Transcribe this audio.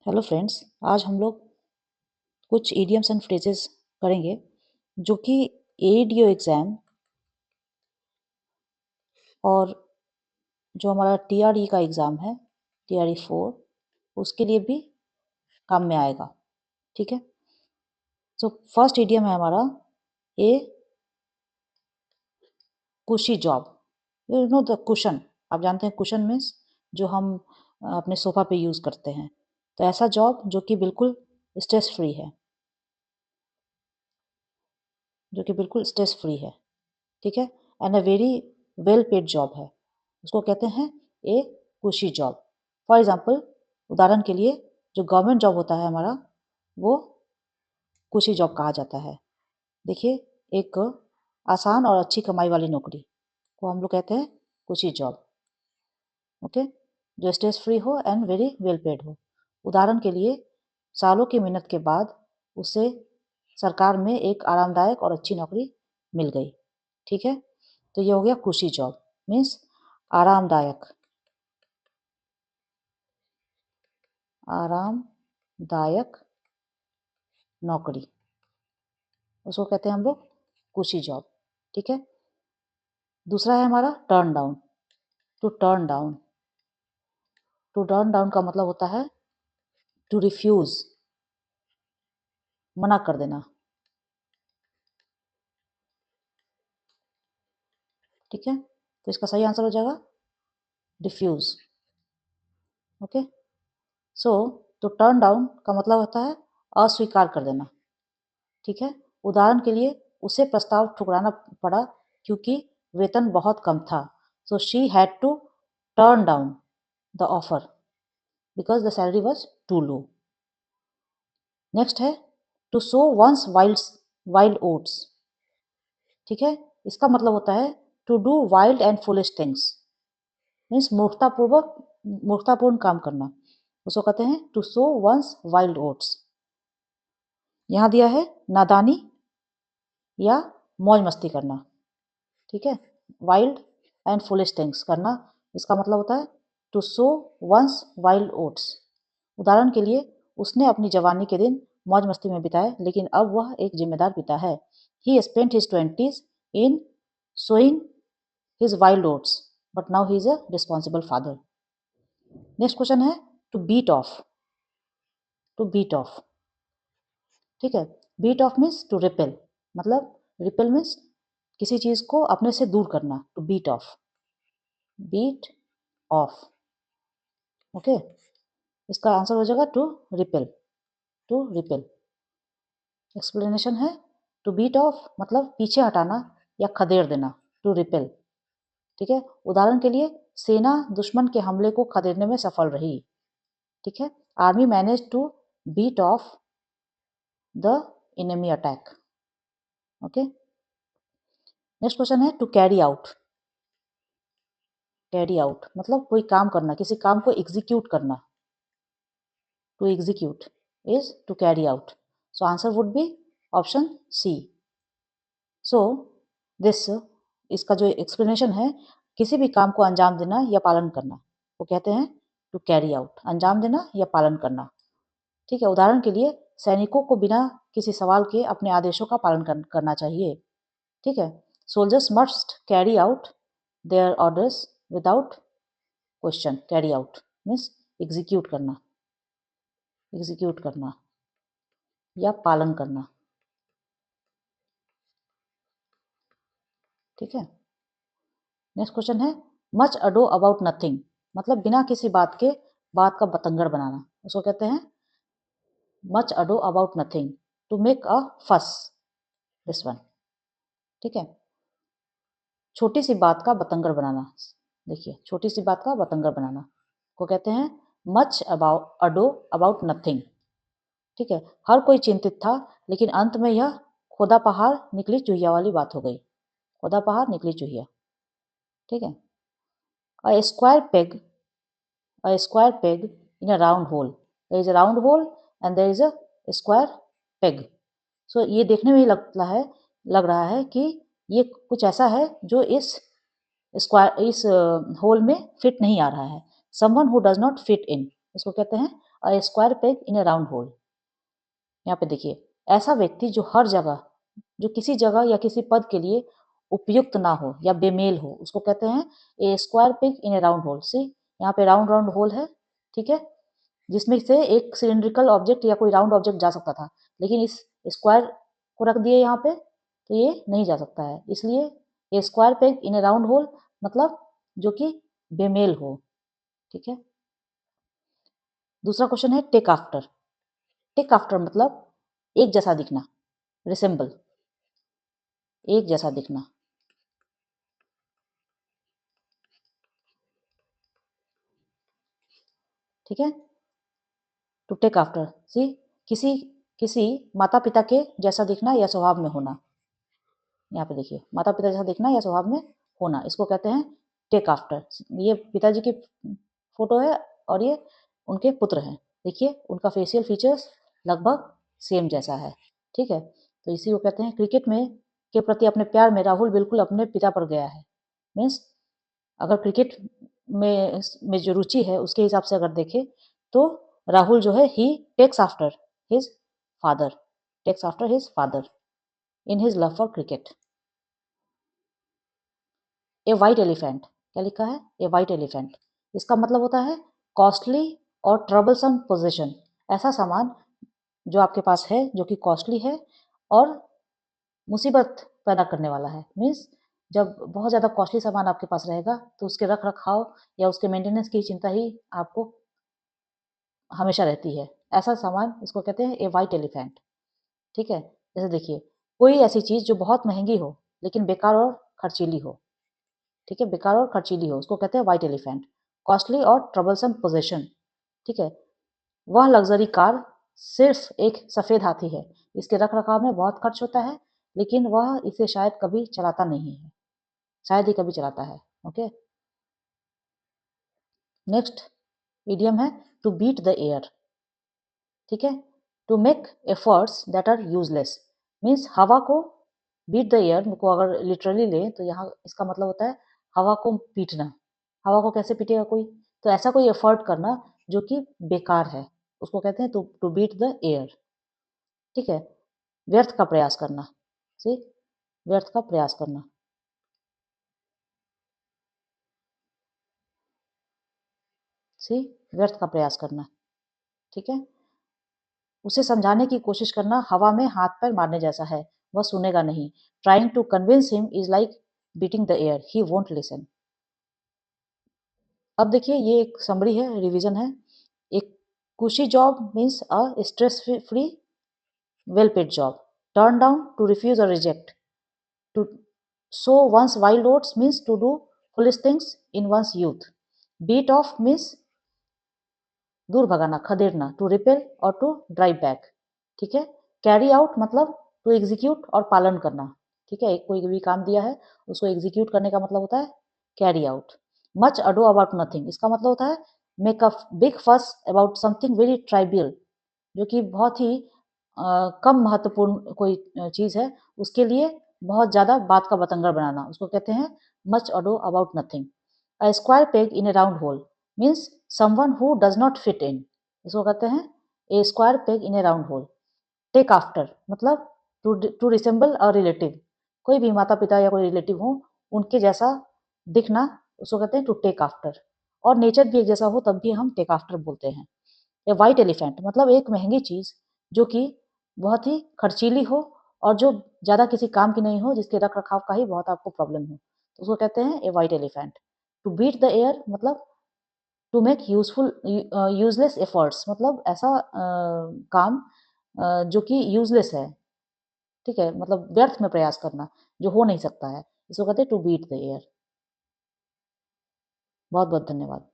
Hello friends, आज हम लोग कुछ इडियम्स एंड फ्रेजेस करेंगे जो कि एडीओ एग्ज़ाम और जो हमारा टीआरई का एग्ज़ाम है, टीआरई 4, उसके लिए भी काम में आएगा। ठीक है। सो फर्स्ट इडियम है हमारा ए कुशी job. You know the cushion, आप जानते हैं कुशन मीन्स जो हम अपने सोफ़ा पे यूज़ करते हैं। तो ऐसा जॉब जो कि बिल्कुल स्ट्रेस फ्री है, जो कि बिल्कुल स्ट्रेस फ्री है। ठीक है। And a very well paid job है, उसको कहते हैं ए कुशी जॉब। फॉर एग्जाम्पल, उदाहरण के लिए जो गवर्नमेंट जॉब होता है हमारा, वो कुशी जॉब कहा जाता है। देखिए, एक आसान और अच्छी कमाई वाली नौकरी को हम लोग कहते हैं कुशी जॉब। ओके, जो स्ट्रेस फ्री हो एंड वेरी वेल पेड हो। उदाहरण के लिए, सालों की मेहनत के बाद उसे सरकार में एक आरामदायक और अच्छी नौकरी मिल गई। ठीक है। तो ये हो गया कुशी जॉब, मीन्स आरामदायक, आरामदायक नौकरी, उसको कहते हैं हम लोग कुशी जॉब। ठीक है। दूसरा है हमारा turn down. To turn down, to turn down का मतलब होता है टू रिफ्यूज, मना कर देना। ठीक है। तो इसका सही आंसर हो जाएगा रिफ्यूज। ओके। सो तो टर्न डाउन का मतलब होता है अस्वीकार कर देना। ठीक है। उदाहरण के लिए, उसे प्रस्ताव ठुकराना पड़ा क्योंकि वेतन बहुत कम था। So she had to turn down the offer because the salary was too low. Next है to sow one's wild oats. ठीक है। इसका मतलब होता है to do wild and foolish things, means मूर्खतापूर्ण काम करना, उसको कहते हैं to sow one's wild oats. यहाँ दिया है नादानी या मौज मस्ती करना। ठीक है। वाइल्ड एंड फुलिश थिंग्स करना, इसका मतलब होता है to sow one's wild oats. उदाहरण के लिए, उसने अपनी जवानी के दिन मौज मस्ती में बिताए, लेकिन अब वह एक जिम्मेदार पिता है। He spent his 20s in sowing his wild oats, but now he is a responsible father. Next question है to beat off. To beat off, ठीक है। Beat off means to repel, मतलब रिपेल मीन्स किसी चीज को अपने से दूर करना। To beat off, beat off. Okay. इसका आंसर हो जाएगा to repel, to repel. Explanation है टू बीट ऑफ मतलब पीछे हटाना या खदेड़ देना, टू रिपेल। ठीक है। उदाहरण के लिए, सेना दुश्मन के हमले को खदेड़ने में सफल रही। ठीक है। Army manage to beat off the enemy attack. Okay. Next question है to carry out. Carry out मतलब कोई काम करना, किसी काम को एग्जीक्यूट करना। To execute is to carry out. So answer would be option C. So this, इसका जो एक्सप्लेनेशन है, किसी भी काम को अंजाम देना या पालन करना, वो कहते हैं टू कैरी आउट, अंजाम देना या पालन करना। ठीक है। उदाहरण के लिए, सैनिकों को बिना किसी सवाल के अपने आदेशों का पालन करना चाहिए। ठीक है। Soldiers must carry out there orders without question. Carry out means execute करना, एग्जीक्यूट करना या पालन करना। ठीक है। नेक्स्ट क्वेश्चन है मच अडो अबाउट नथिंग, मतलब बिना किसी बात का बतंगड़ बनाना, उसको कहते हैं much ado about nothing, to make a fuss, this one. ठीक है। छोटी सी बात का बतंगड़ बनाना, देखिए छोटी सी बात का बतंगड़ बनाना को कहते हैं मच अडो अबाउट नथिंग। ठीक है। हर कोई चिंतित था, लेकिन अंत में यह खोदा पहाड़ निकली चुहिया वाली बात हो गई। खोदा पहाड़ निकली चुहिया। ठीक है। अ square peg, a square peg in a round hole. There is a round hole and there is a square peg. So ये देखने में ही लग रहा है कि ये कुछ ऐसा है जो इस होल में फिट नहीं आ रहा है। Someone who does not fit in, इसको कहते हैं अ square peg in a round whole. यहाँ पे देखिए, ऐसा व्यक्ति जो हर जगह, जो किसी जगह या किसी पद के लिए उपयुक्त ना हो या बेमेल हो, उसको कहते हैं a square peg in a round hole. See, यहाँ पे राउंड राउंड होल है, ठीक है, जिसमें से एक सिलिंड्रिकल ऑब्जेक्ट या कोई राउंड ऑब्जेक्ट जा सकता था, लेकिन इस स्क्वायर को रख दिए यहाँ पे तो ये नहीं जा सकता है, इसलिए a square peg in a round hole मतलब जो कि बेमेल हो, ठीक है। दूसरा क्वेश्चन है टेक आफ्टर। टेक आफ्टर मतलब एक जैसा दिखना, रिसेंबल, एक जैसा दिखना, ठीक है। टू टेक आफ्टर, सी, किसी किसी माता पिता के जैसा दिखना या स्वभाव में होना। यहाँ पे देखिए, माता पिता जैसा दिखना या स्वभाव में होना, इसको कहते हैं टेक आफ्टर। ये पिताजी की फोटो है और ये उनके पुत्र हैं, देखिए उनका फेशियल फीचर्स लगभग सेम जैसा है, ठीक है। तो इसी को कहते हैं क्रिकेट में के प्रति अपने प्यार में राहुल बिल्कुल अपने पिता पर गया है। मीन्स अगर क्रिकेट में जो रुचि है उसके हिसाब से अगर देखें तो राहुल जो है he takes after his father, takes after his father in his love for cricket. A white elephant, क्या लिखा है, ए वाइट एलिफेंट, इसका मतलब होता है कॉस्टली और ट्रबलसम पोजीशन, ऐसा सामान जो आपके पास है जो कि कॉस्टली है और मुसीबत पैदा करने वाला है। मीन्स जब बहुत ज़्यादा कॉस्टली सामान आपके पास रहेगा तो उसके रख रखाव या उसके मेंटेनेंस की चिंता ही आपको हमेशा रहती है, ऐसा सामान इसको कहते हैं ए वाइट एलिफेंट, ठीक है। जैसे देखिए, कोई ऐसी चीज़ जो बहुत महंगी हो लेकिन बेकार और खर्चीली हो, ठीक है, बेकार और खर्चीली हो, उसको कहते हैं वाइट एलिफेंट। कॉस्टली और ट्रबलसम पोजेशन, ठीक है, वह लग्जरी कार सिर्फ एक सफ़ेद हाथी है, इसके रख रखाव में बहुत खर्च होता है लेकिन वह इसे शायद कभी चलाता नहीं है, शायद ही कभी चलाता है, ओके। नेक्स्ट इडियम है टू बीट द एयर, ठीक है, to make efforts that are useless. Means हवा को बीट द एयर को अगर लिटरली ले तो यहाँ इसका मतलब होता है हवा को पीटना। हवा को कैसे पीटेगा कोई, तो ऐसा कोई एफर्ट करना जो कि बेकार है, उसको कहते हैं टू बीट द एयर, ठीक है। व्यर्थ का प्रयास करना, सी, व्यर्थ का प्रयास करना, सी, व्यर्थ का प्रयास करना, ठीक है। उसे समझाने की कोशिश करना हवा में हाथ पैर मारने जैसा है, वह सुनेगा नहीं। Trying to convince him is like beating the air, he won't listen. अब देखिए, ये एक समरी है, रिवीजन है। एक cushy job means a stress free well paid job. Turn down to refuse और reject. To sow one's wild oats means to do foolish things in one's youth. Beat off means दूर भगाना, खदेड़ना, to repel और to drive back, ठीक है। Carry out मतलब to execute और पालन करना, ठीक है, कोई भी काम दिया है उसको एग्जीक्यूट करने का मतलब होता है carry out. Much ado about nothing, इसका मतलब होता है make a big fuss about something very trivial, जो कि बहुत ही कम महत्वपूर्ण कोई चीज़ है उसके लिए बहुत ज़्यादा बात का बतंगड़ बनाना, उसको कहते हैं much ado about nothing. A square peg in a round hole means someone who does not fit in, इसको कहते हैं a square peg in a round hole. Take after मतलब टू रिसेंबल अ रिलेटिव, कोई भी माता पिता या कोई रिलेटिव हो उनके जैसा दिखना, उसको कहते हैं टू टेक आफ्टर। और नेचर भी एक जैसा हो तब भी हम टेक आफ्टर बोलते हैं। या वाइट एलिफेंट मतलब एक महंगी चीज़ जो कि बहुत ही खर्चीली हो और जो ज़्यादा किसी काम की नहीं हो, जिसके रख रखाव का ही बहुत आपको प्रॉब्लम हो, तो उसको कहते हैं a white elephant. To beat the air मतलब to make useful useless efforts, मतलब ऐसा काम जो कि यूजलेस है, ठीक है, मतलब व्यर्थ में प्रयास करना जो हो नहीं सकता है, इसको कहते हैं टू बीट द एयर। बहुत बहुत धन्यवाद।